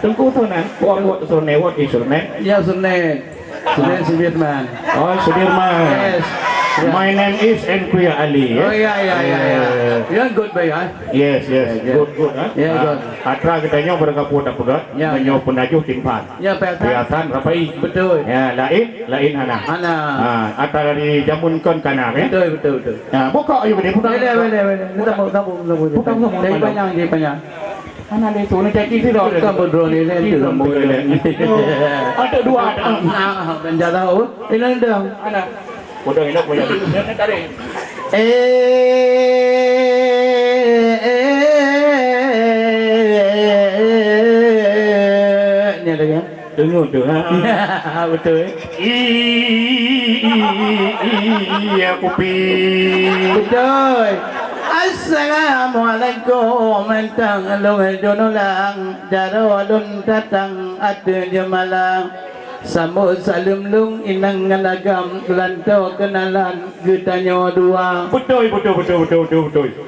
Tengku Sunan. What Sunan? What is Sunan? Ya Sunan. Sunan Sudirman. Oh, Sudirman. Yes. Yeah. My name is Enquia Ali. Oh ya. You're good boy, huh? Yes. Good. Huh? Yeah, good. Atra katanya berkaput apa dah? Ya. Menyo penajuh timpan. Ya, Biasan rapai. Betul. Ya, lain hana. Atra dari jamun kon kanak ya. Betul. Buka ayo ni buka. Boleh. Kita mau. Dari banyak. Ana le sono caki si ro. Kita berdua ni tu sambung. Ada dua ada. Benda tahu. Ini dah. Ana. Bodoh ini punya itu saya tarik. Ni ada kan? Dengar tu ha. Betul. Iya kopi. Betul. Assalamualaikum mentang long jonolang darulun datang ada jemalang sambut salam lung inang nganagam lantau kenalan getanya dua Betul.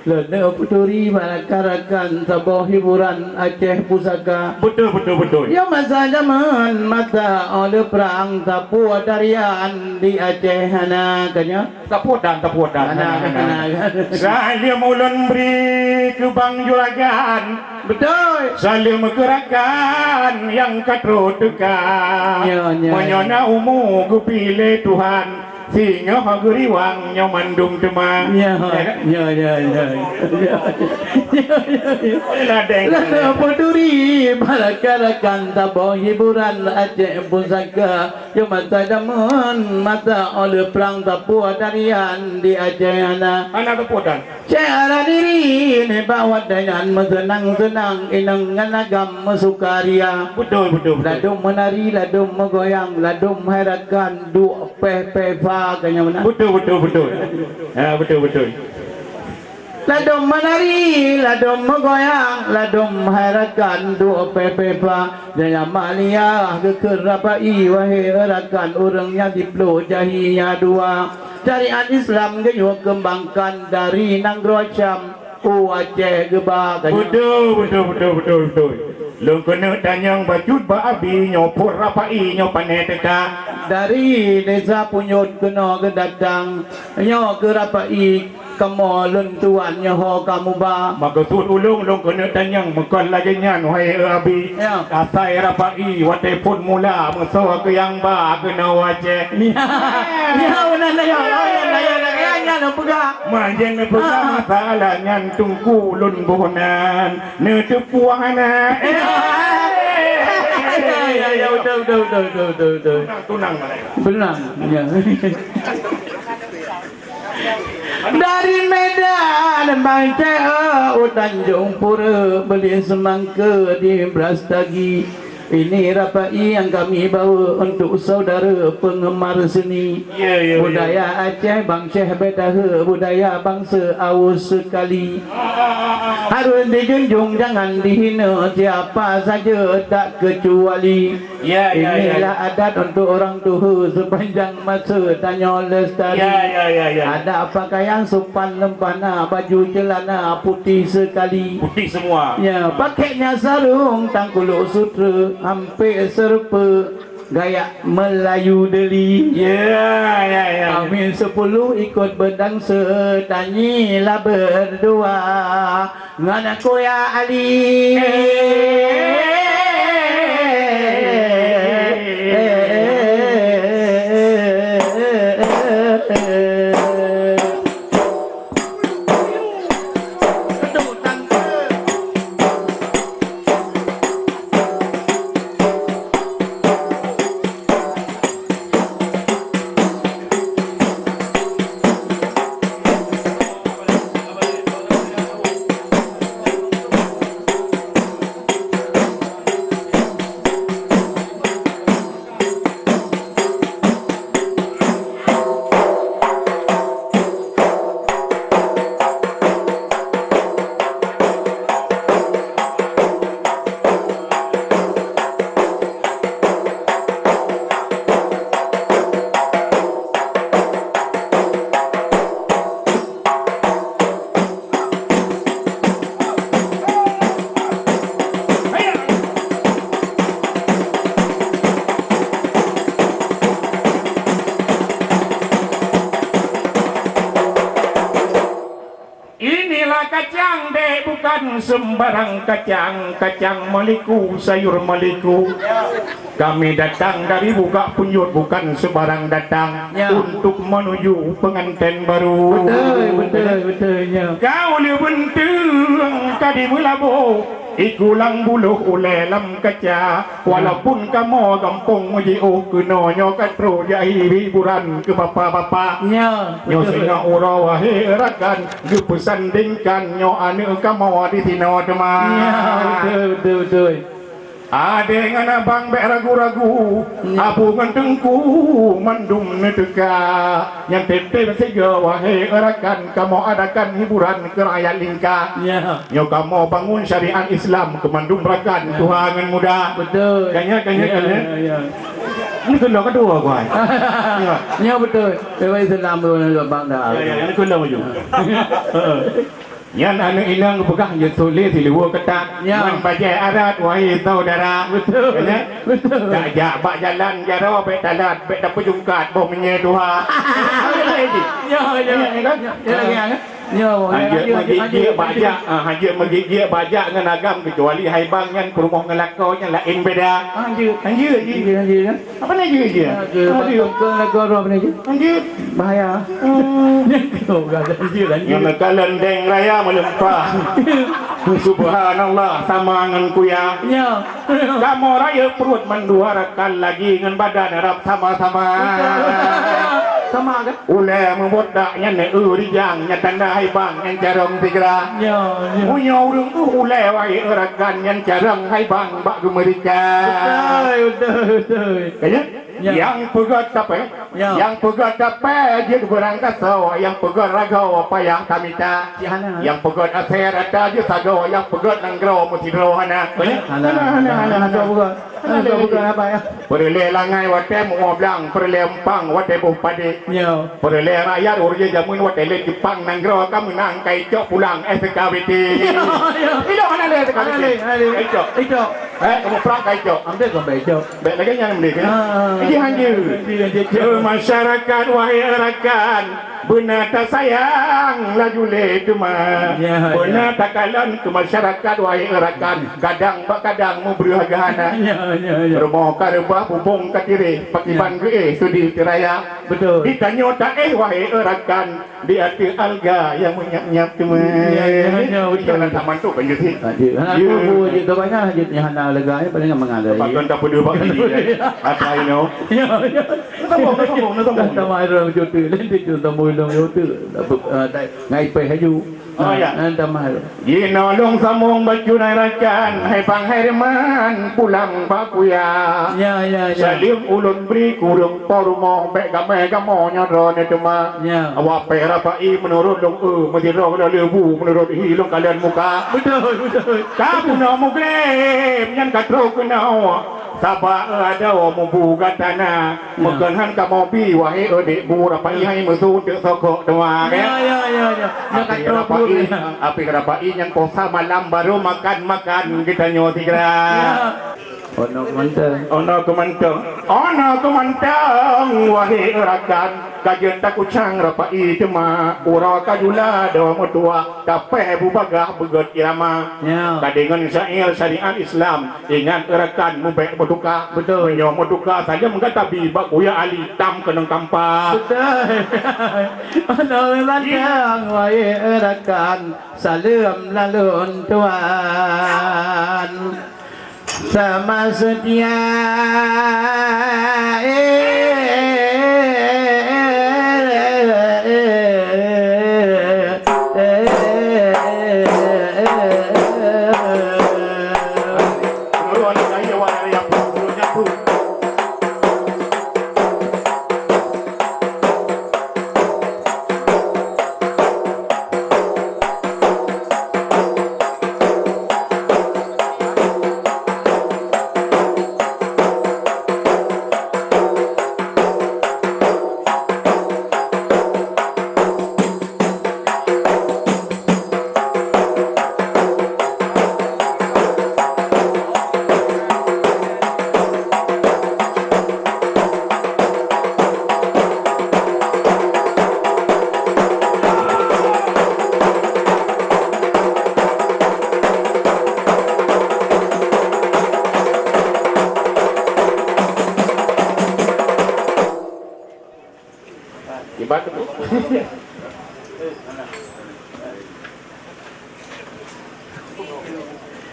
lene puturi marakarakan sabah hiburan Aceh Pusaka Betul. ya masa zaman mata oleh perang tapu darian di Aceh hanakanya Tapudan. anak Saya mulun beri ke bang juragan. betul Saya menggerakan yang katrutukan. Ya. Menyona umu ku pilih Tuhan. Singa haguriwang nyamandung temang. Ya. Ladeng. Lana peduri marakarakan tabah hiburan Aceh Pusaka yang mata zaman mata oleh perang tapu darian di Aceh ana Anak tapudan. cara diri ni bawa dengan senang-senang inang nganagam mesukaria Betul. ladum menari ladum megoyang ladum herakan duk pe kanya mana Betul. Betul. ladum menari ladum megoyang ladum herakan duk pe jaya malia kekerapai wahai herakan orangnya diplo jahinya dua syariat Islam gayo kembangkan dari Nanggro Syam Aceh Gebah Betul. Long kena tanyang bacut ba abi nyopor rapai nyopane teka. dari desa Punyut kena ke datang nyo ke rapai kamu lentuan nyo kamu ba Maka tut ulung long kena tanyang makan lagi nyan wahai abi. Ya. Asai rapai wate pun mula muso ke yang ba kena wace. ya benar ya nak pegang Manjeng ne pertama salah nyan tungku lun bonan ne tepuana. ya betul Tunang mana? benar ya dari Medan Bangka Tanjung Pura beli semangka di Brastagi ini rapai yang kami bawa untuk saudara penggemar seni Ya. budaya Aceh bangsa bedah budaya bangsa aus sekali harus dijunjung jangan dihina siapa saja tak kecuali Ya. inilah adat untuk orang tua sepanjang masa tanya lestari Ya. ada pakaian sopan lempana baju celana putih sekali Putih semua. ya pakainya sarung tangkuluk sutra hampir serupa gaya Melayu deli Ya. kami 10 ikut berdangsa tanyilah berdua dengan aku ya Ali kacang dek bukan sembarang kacang. Kacang meliku, sayur meliku. Kami datang dari Buka Punyut, bukan sembarang datang. Ya. Untuk menuju pengantin baru. Betulnya. Kau le bentung kadi melabu. Ikulang buluh ulelam kaca. Walaupun kamu gampung mujiu kenonyo katro jai hiburan ke bapa-bapa. Ya. Nyo singa ura wahirakan gepesandingkan nyo ane kamu di tino Ya, teman. betul. Ade ngana bang be ragu-ragu abu ngentengku mandum neteka yang tete sega wahai erakan kamu adakan hiburan ke rakyat lingka. Ya. Nyo kamu bangun syariat Islam kemandum rakan Tuhan muda. Betul. Kanya. Ya. Ini kedua kedua kuai. Ya betul. Dewa Islam belum bang dah. Ini kedua maju. Yan anu ilang pegah je tulis di luar ketak. Ya. Man bajai arat wahai saudara. Betul. Betul. Jak bak jalan jaro bek talat bek dapat jungkat bom menye Tuhan. Ya lagi kan? Ya, Hajat bajak, hajat menggigit bajak dengan agam kecuali haibang yang perumah ngelakau yang lain beda. Hajat kan? apa ni hajat? Ke lagu apa ni? Hajat Bahaya. Kau gak ada yang nekalan deng raya melempah. Subhanallah sama dengan kuya. Ya. Kamu raya perut menduarakan lagi dengan badan harap sama-sama. Sama kan? Ule membodaknya ne rijang nya tanda haibang yang jarang segera. Ya. Punya urang tu ule wahai erakan yang jarang haibang bak gemerika. Betul. Kaya Ya. yang pegat apa? Ya. Yang pegat apa dia berangkat sawa, yang pegat ragau apa yang tamita. Hana. Yang pegat aser ada je sagau, yang pegat nanggro mesti rohana. Kaya Hana bukan apa ya? perle langai wate mo blang perle empang wate buh pade. Ya. Perle rakyat urje jamun wate le Jepang nanggro ka menang kai cok pulang SKWT. Ilo mana le SKWT? Kai cok. Itu. Kamu perang kai cok. Ambil kau baca. Baik lagi yang beli kan? Ini hanya masyarakat wahai rakan. Benar tak sayang laju le cuma. Benar tak kalan ke masyarakat wahai rakan. Kadang mu berharga. Rumah karubah bubung katire pakiban ke sudi tiraya. Betul. Ditanya tak wahai rakan. Di hati alga yang menyap-nyap cuma. Jangan tak mantuk kan jadi. Aku je tu banyak hajatnya hana lega ni paling mengalir. Pakon tak peduli bak ni. Apa ino? Nombong. Tama orang jodoh lain tu temu long jodoh. Ngai pe haju. Oh ya. Tama. Nolong samong baju rakan, hai pang herman pulang bakuya. Ya. Salim ulun beri kurung porumo bek game nyoro ne cuma. Ya. Awak perapai menurut long mesti roh dah lebu menurut hilong kalian muka. Betul. Kamu nak mugrem yang katro kenau. Sabak ada membuka tanah. Mekenhan kamu bi wahai adik bu rapai hai mesut sokok doa kan. Ya. Nak katro Api kerapai yang posa malam baru makan kita nyoti kira. Ono kemantang. Ono kemantang wahai rakan. Kajian tak kucang rapai cema ura kajula do mutua kape bubagah begot irama. Kadingan syair syariat Islam ingat rakan mubek berduka. Betul. Menyo berduka saja mengatabi bakuya ali tam kenang kampa. Betul. Ono kemantang wahai rakan salam lalun tuan. Sama setia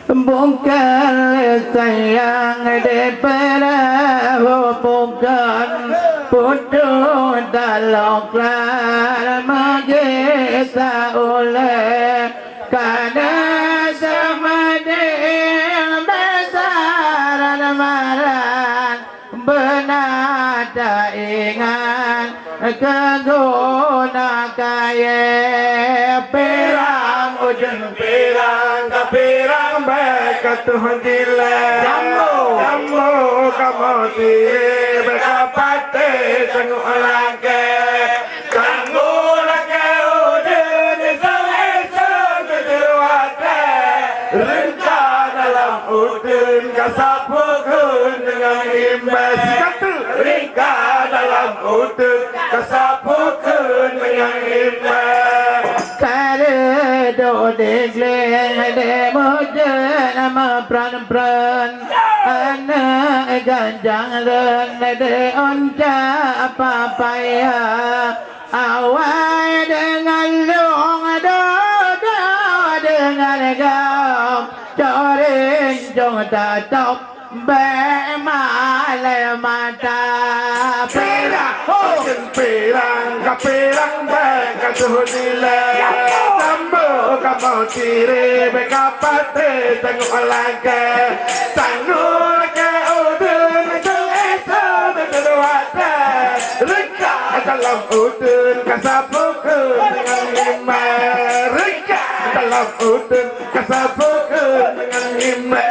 Bukan sayang daripada bukan putus dalam kelar magisa oleh karena sama dia besaran maran benar tak ingat keguna kaya perang ujung Pirang ka pirang baik Tuhan dile Jambu kamu tiri Bekapate Tengok lagi Tengok lagi Udin Isang-isang Kedirwate Rinca dalam udin Kasapukun dengan imbas Kata Rinca dalam udin Kasapukun dengan imbas do degleng de mojen nama pran anak ganjang ren de onca papaya awai dengan long do dengan gam corin jong tatop be male mata Pirang, pirang ka pirang baik Tuhan dile Jambu kamu tiri Bekapate Tengok lagi Tengok lagi udun Isang-isang Kedirwate Rinca dalam udun Kasapukun dengan lima Rinca dalam udun Kasapukun dengan lima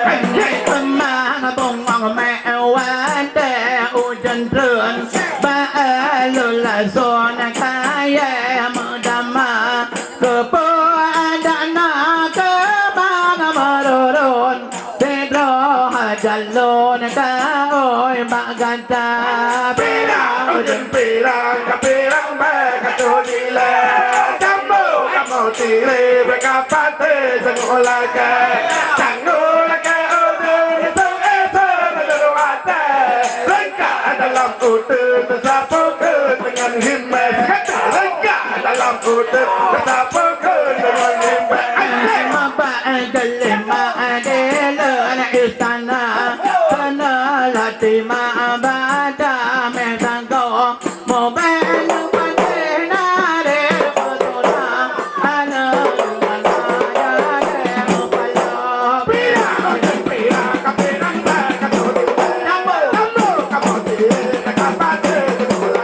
Mang bông mẹ quan tè u chân trơn ba lô là son kaya mơ đam ma cơ po đã na cơ ba mơ ron te ro jalon ka oi ba ganta pirang ka pirang baik Tuhan dile Jambu kamu tiri Bekapate Tengok lagi Tengok lagi udun Isang-isang Kedirwate Rinca dalam udun Kasapukun dengan himbas Kata rinca dalam udun Kasapukun dengan himbas Maba galima adele na istana sana lati maabada mesangko mo ben padena re potona ana manaya re mo palo Pirang ka pirang baik Tuhan dile Jambu kamu tiri Bekapate Tengok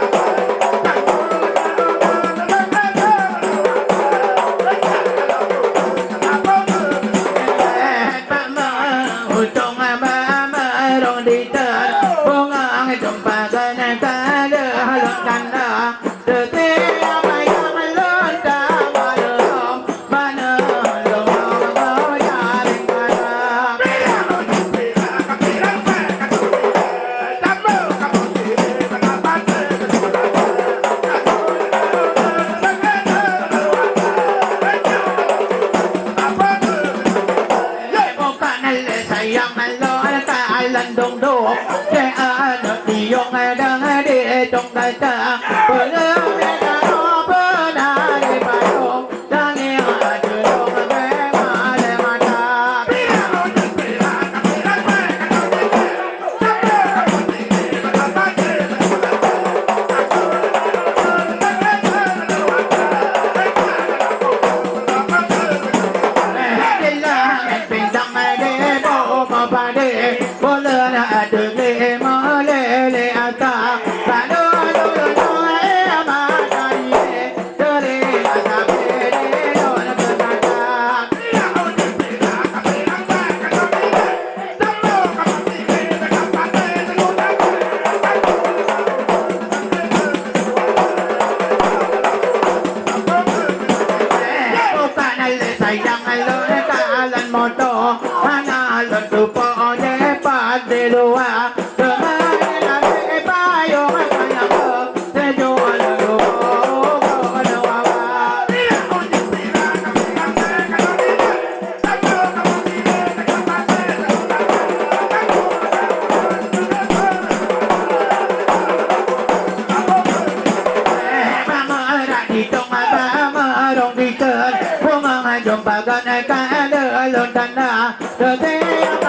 jumpa kan kada lo tanda te yang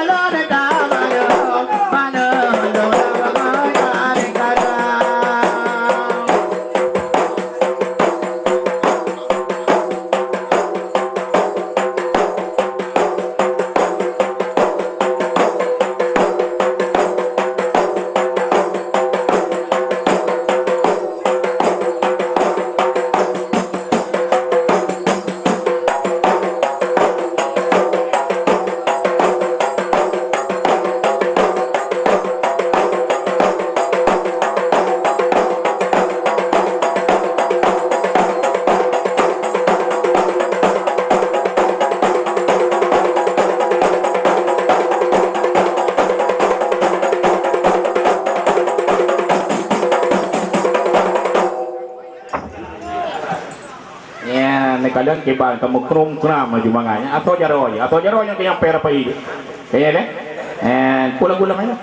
lo da mana mana lo kada kalian keban kamu kerung keram maju manganya atau jaro yang yang pera apa ini kayaknya deh pulang mana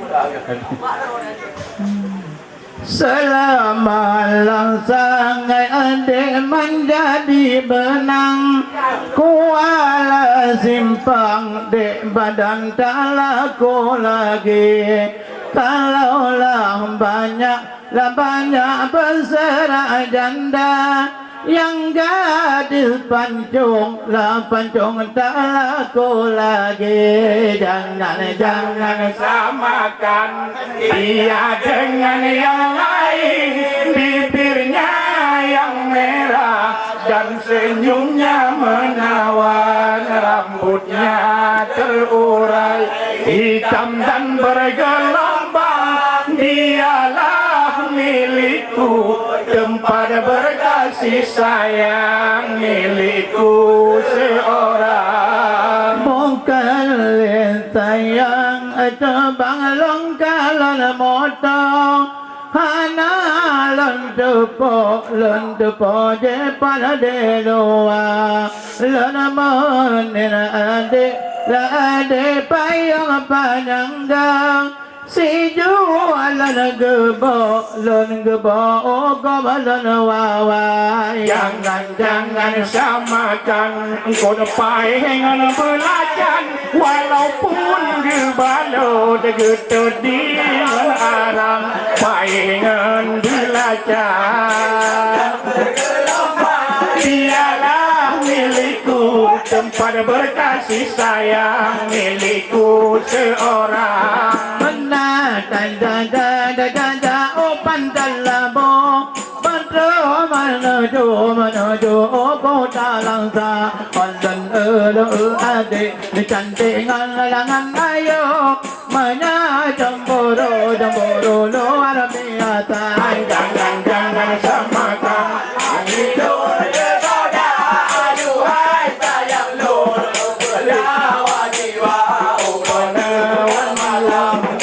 selama langsangai adik menjadi benang kuala simpang dek badan tak laku lagi kalaulah banyak berserah janda yang gadis pancung tak laku lagi jangan samakan dia dengan yang lain bibirnya yang merah dan senyumnya menawan rambutnya terurai hitam dan bergelombang dialah milikku tempat berkasih sayang milikku seorang bukan sayang tebang longkalan motong hana lentepo je pada delua lenaman ade payung panjang si jualan gebo gobalan wawai jangan samakan engkau depai dengan belacan walaupun gebalo degetu di arang paingan belacan dialah milikku tempat berkasih sayang milikku seorang da oh pandalabo menuju kota langsa konsen adik cantik ngalangan ayo mana jamboro luar biasa jangan samakan hidup berbeda aduhai sayang lur belawa jiwa penewan malam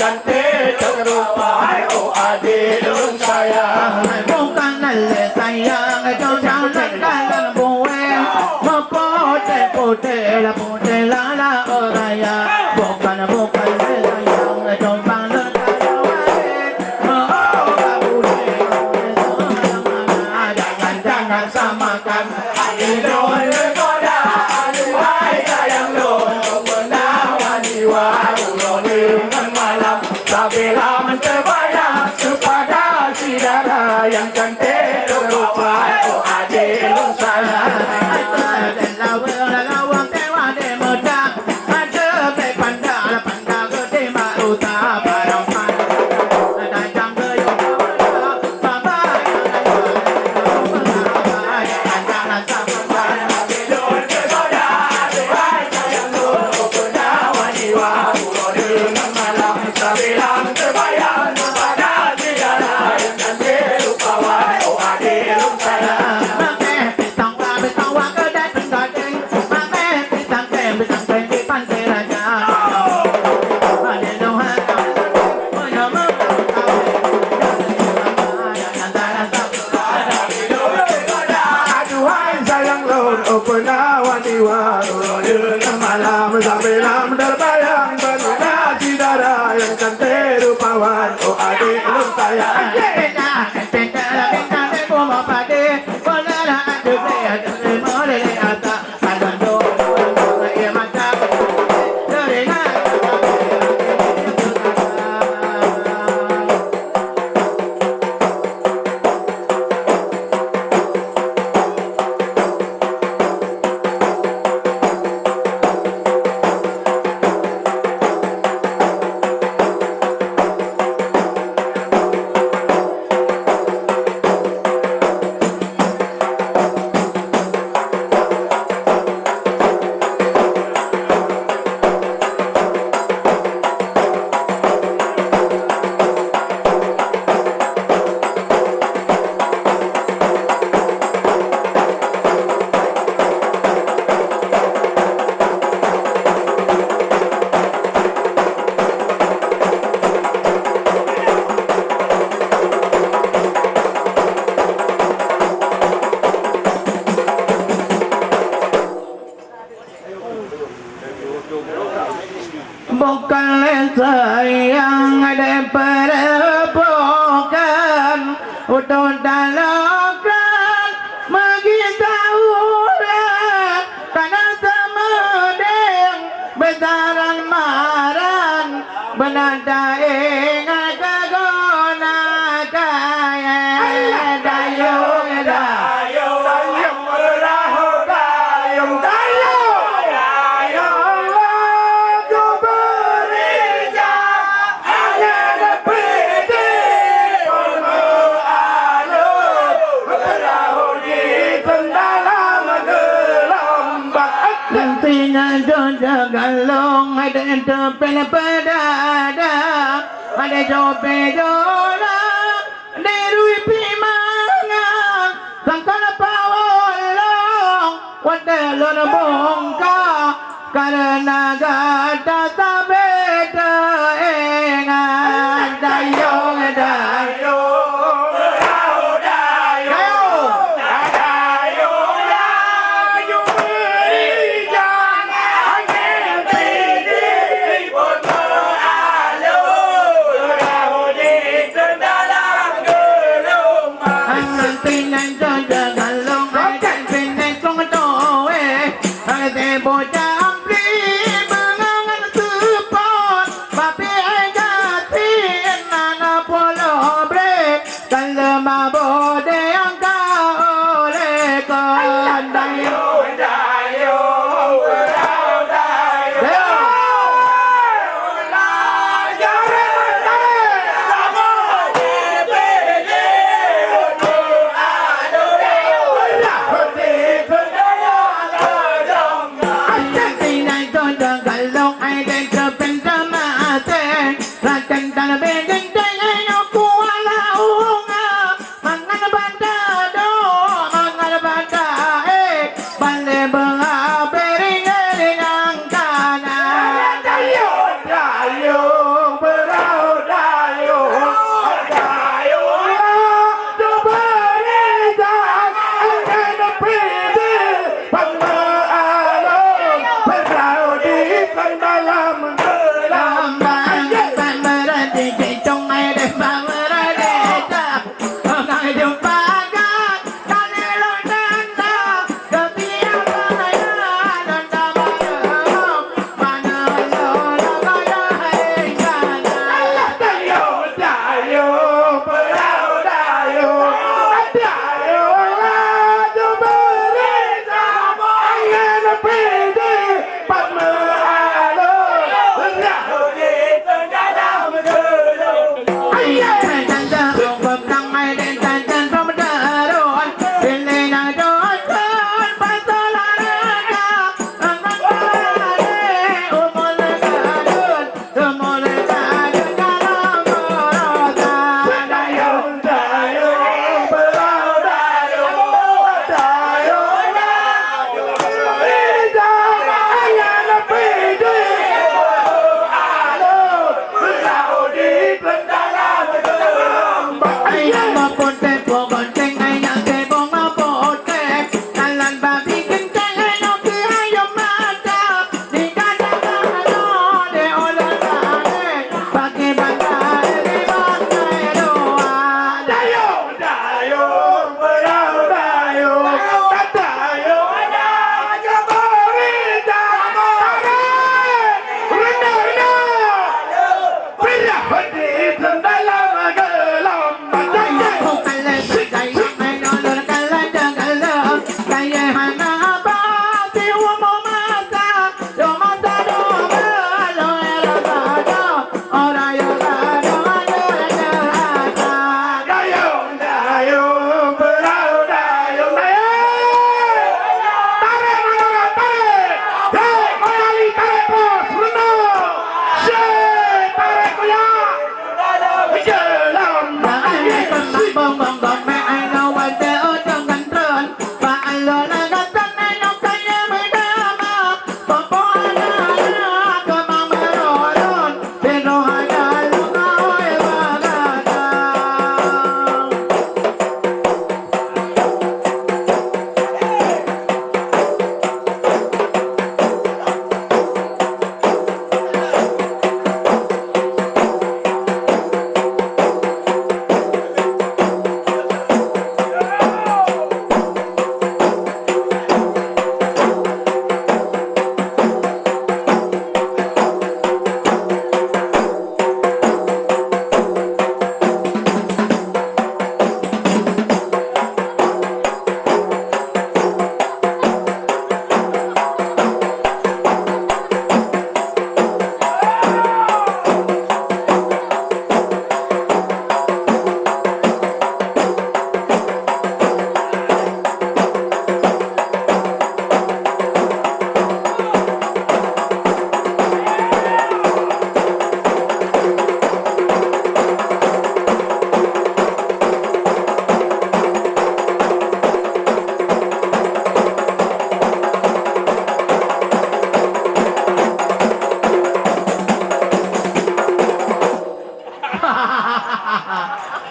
cantik terupai oh adik dong sayang bukan sayang jauh kanan buwe putih la oraya bukan sayang jauh jangan samakan hidup berbeda aduhai sayang lur menawan jiwa dengan malam bila menterbayang kepada si dara yang cantik terupai oh adik dong sayang lawang tewa de muda ada pe panda gede maruta barang ada jam ke baba jangan sama hidup berbeda aduhai sayang lur menawan jiwa dengan malam bila menterbayang kepada si dara yang cantik terupai oh adik dong sayang bukanlah sayang ada perepokan untuk dalakan megitaulah karena semedeng besaran maran benada ingat kagona kaya dayung dayung berahu dayung dayung dayung lagu berija hanya dapeti puluh alur berahu di dalam gelombang nantinya jodoh galong ada tepen pedada ada jope jola derui pimanga sangkana pawolong wadelon bongka karena gata sabeta engan dayong dayong dayong dayong berijan angin tinggi puluh alur berahu di dalam gelombang antinan jodoh galong ada pineng song doe ada bocah ampli mengangan sepon papi agatin nana polo brek kalau mabode yang kau oleh kon dayung dayung berahu dayung Mangan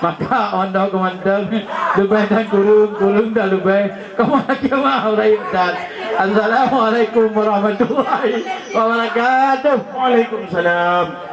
Maka ondo komandang lebih dan kurung dah lebih kemana mau Ustaz. Assalamualaikum warahmatullahi wabarakatuh. Waalaikumsalam.